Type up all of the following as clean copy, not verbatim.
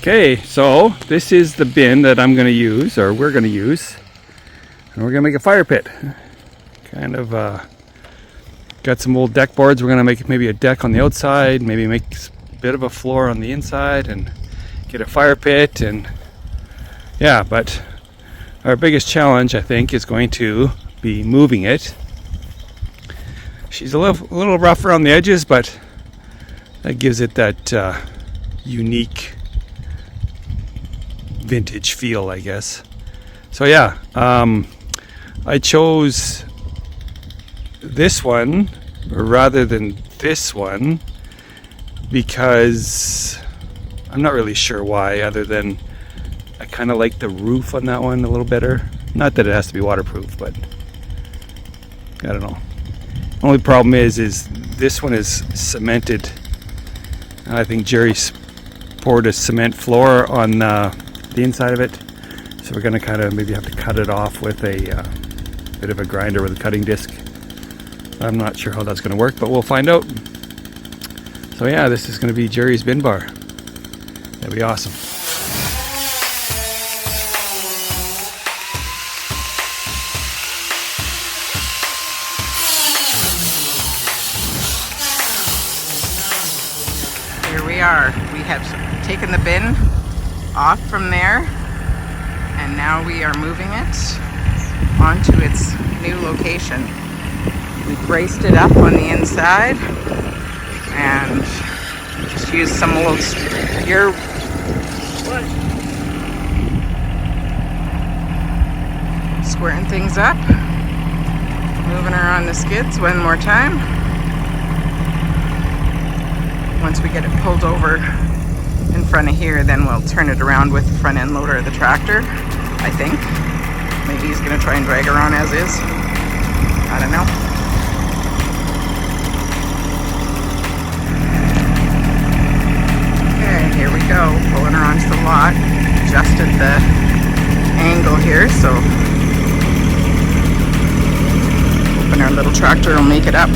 Okay, so this is the bin that I'm going to use, or we're going to use, and we're going to make a fire pit. Kind of got some old deck boards. We're going to make maybe a deck on the outside, maybe make a bit of a floor on the inside, and get a fire pit. And yeah, but our biggest challenge, I think, is going to be moving it. She's a little rough around the edges, but that gives it that unique vintage feel, I guess. So yeah, I chose this one rather than this one because I'm not really sure why, other than I kind of like the roof on that one a little better. Not that it has to be waterproof, but I don't know. Only problem is this one is cemented. I think Jerry's poured a cement floor on the inside of it, so we're going to kind of maybe have to cut it off with a bit of a grinder with a cutting disc. I'm not sure how that's going to work, but we'll find out. So yeah, this is going to be Jerry's bin bar. That'd be awesome. Here we are. We have taken the bin off from there, and now we are moving it onto its new location. We braced it up on the inside and just used some old gear. Squaring things up, moving her on the skids one more time. Once we get it pulled over in front of here, then we'll turn it around with the front end loader of the tractor, I think. Maybe he's going to try and drag her on as is. I don't know. Okay, here we go. Pulling her onto the lot. Adjusted the angle here, so hoping our little tractor will make it up.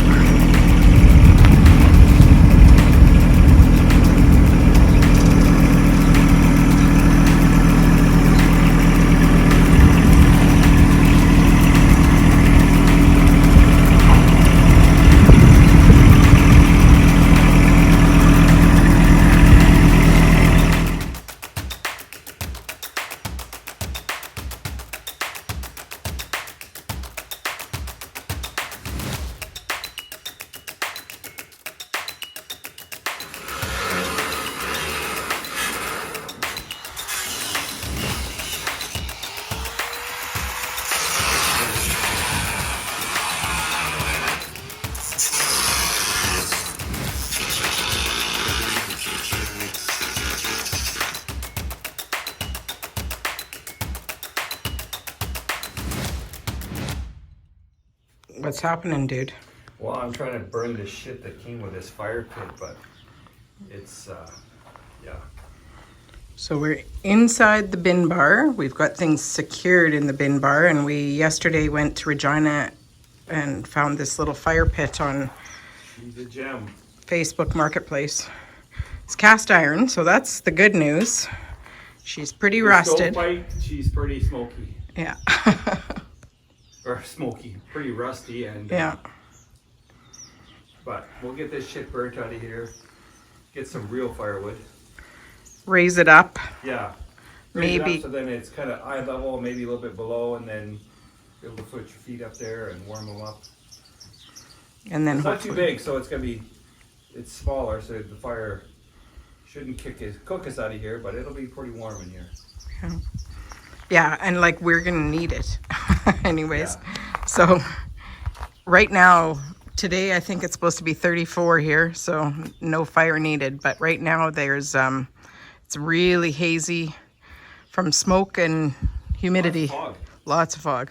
What's happening, dude? Well, I'm trying to burn the shit that came with this fire pit, but it's, yeah. So we're inside the bin bar. We've got things secured in the bin bar, and we yesterday went to Regina and found this little fire pit on She's a gem. Facebook Marketplace. It's cast iron, so that's the good news. She's pretty rusted. Stovepipe, she's pretty smoky. Yeah. Or smoky, pretty rusty, and Yeah. But we'll get this shit burnt out of here. Get some real firewood. Raise it up. Yeah. Raise it Maybe. up so then it's kind of eye level, maybe a little bit below, and then be able to put your feet up there and warm them up. And then It's not hopefully too big, so it's smaller, so the fire shouldn't cook us out of here, but it'll be pretty warm in here. Yeah. Yeah, and like we're gonna need it anyways. Yeah. So right now, today I think it's supposed to be 34 here, so no fire needed. But right now there's it's really hazy from smoke and humidity. Lots of fog.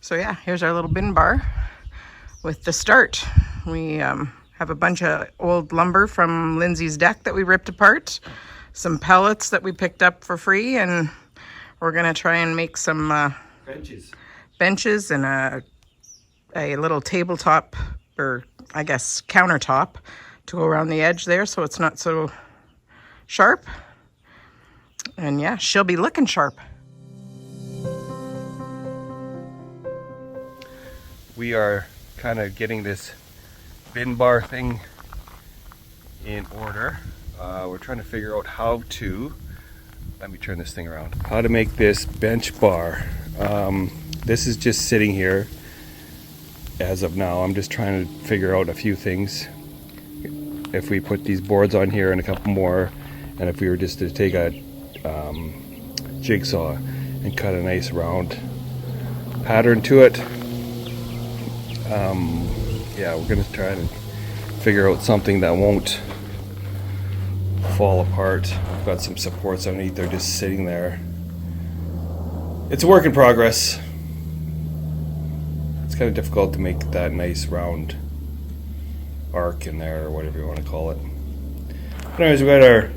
So yeah, here's our little bin bar with the start. We have a bunch of old lumber from Lindsay's deck that we ripped apart, some pellets that we picked up for free, and we're gonna try and make some benches and a little tabletop, or I guess countertop, to go around the edge there so it's not so sharp. And yeah, she'll be looking sharp. We are kind of getting this bin bar thing in order. We're trying to figure out how to, let me turn this thing around, how to make this bench bar. This is just sitting here as of now. I'm just trying to figure out a few things. If we put these boards on here and a couple more, and if we were just to take a jigsaw and cut a nice round pattern to it. Yeah, we're gonna try to figure out something that won't fall apart. I've got some supports underneath, they're just sitting there. It's a work in progress. It's kind of difficult to make that nice round arc in there, or whatever you want to call it. But anyways, we got our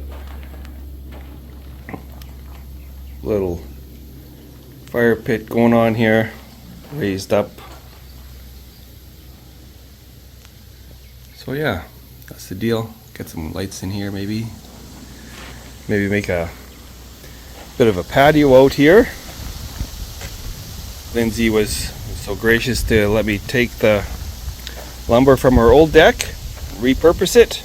little fire pit going on here, raised up. So yeah, that's the deal. Get some lights in here, maybe make a bit of a patio out here. Lindsay was so gracious to let me take the lumber from her old deck, repurpose it.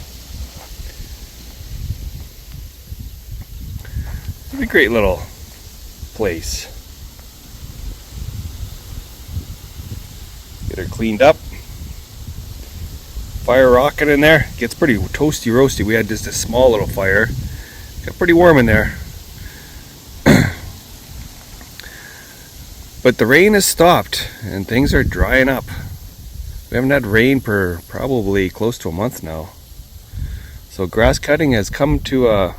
It's a great little place. Get her cleaned up. Fire rocking in there. Gets pretty toasty roasty. We had just a small little fire. Got pretty warm in there. But the rain has stopped and things are drying up. We haven't had rain for probably close to a month now. So grass cutting has come to a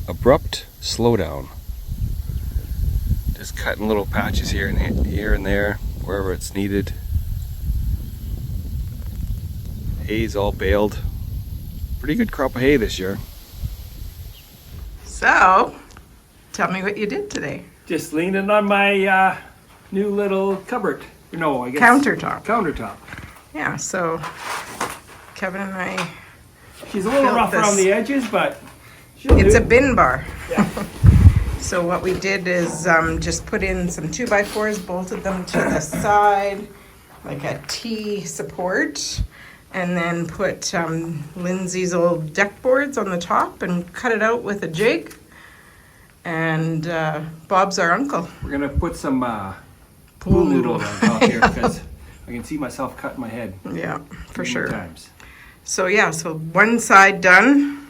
abrupt slowdown. Just cutting little patches here and there, wherever it's needed. Hay's all baled. Pretty good crop of hay this year. So, tell me what you did today. Just leaning on my new little cupboard. No, I guess Countertop. Yeah, so Kevin and I, she's a little built rough this. around the edges, but it's a bin bar. Yeah. So what we did is just put in some 2x4s, bolted them to the side, like a T support, and then put Lindsay's old deck boards on the top and cut it out with a jig. And Bob's our uncle. We're gonna put some pool noodles on top here because I can see myself cutting my head. Yeah, for sure. Times. So yeah, so one side done,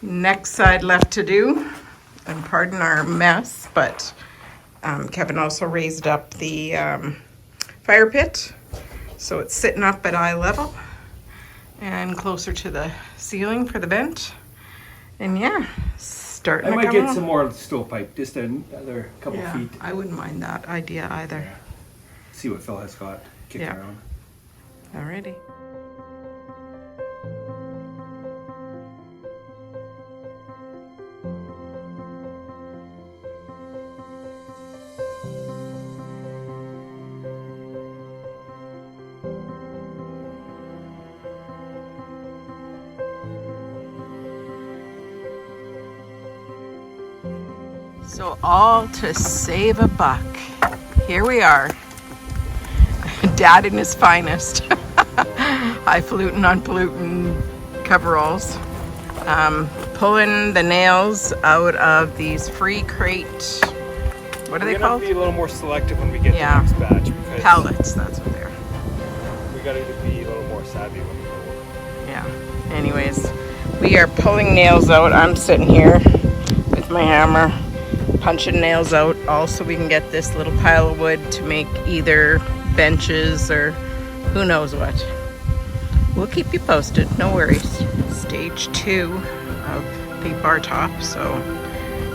next side left to do. And pardon our mess, but Kevin also raised up the fire pit. So it's sitting up at eye level and closer to the ceiling for the vent. And yeah, starting I to might come get along. some more stovepipe, just another couple Yeah, feet. I wouldn't mind that idea either. See what Phil has got kicking Yeah. around. Alrighty. So all to save a buck. Here we are. Dad in his finest. Highfalutin on pollutant coveralls. Pulling the nails out of these free crate, what are they We're gonna called? be a little more selective when we get Yeah. the next batch because Pallets, that's what they're. we gotta be a little more savvy when we go. Yeah. Anyways, we are pulling nails out. I'm sitting here with my hammer, punching nails out, all so we can get this little pile of wood to make either benches or who knows what. We'll keep you posted, no worries. Stage 2 of the bar top, so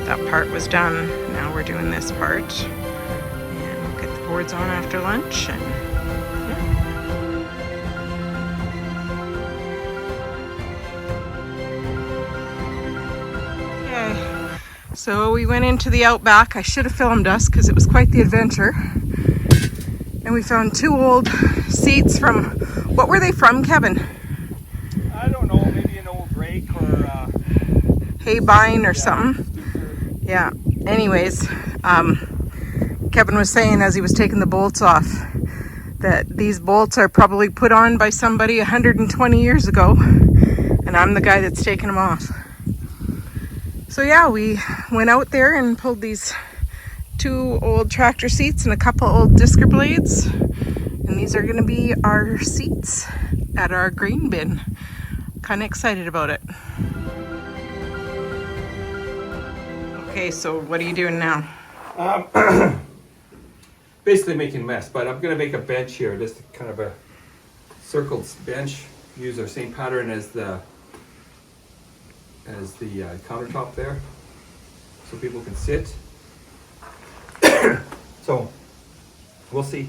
that part was done. Now we're doing this part, and we'll get the boards on after lunch. And okay, so we went into the Outback. I should have filmed us because it was quite the adventure. And we found 2 old seats from, what were they from, Kevin? I don't know, maybe an old rake or Hay bine or something. Yeah. Anyways, Kevin was saying as he was taking the bolts off that these bolts are probably put on by somebody 120 years ago, and I'm the guy that's taking them off. So yeah, we went out there and pulled these 2 old tractor seats and a couple old discer blades, and these are going to be our seats at our grain bin. Kind of excited about it. Okay, so what are you doing now? Basically making a mess, but I'm gonna make a bench here, just kind of a circled bench. Use our same pattern as the countertop there, so people can sit. So we'll see.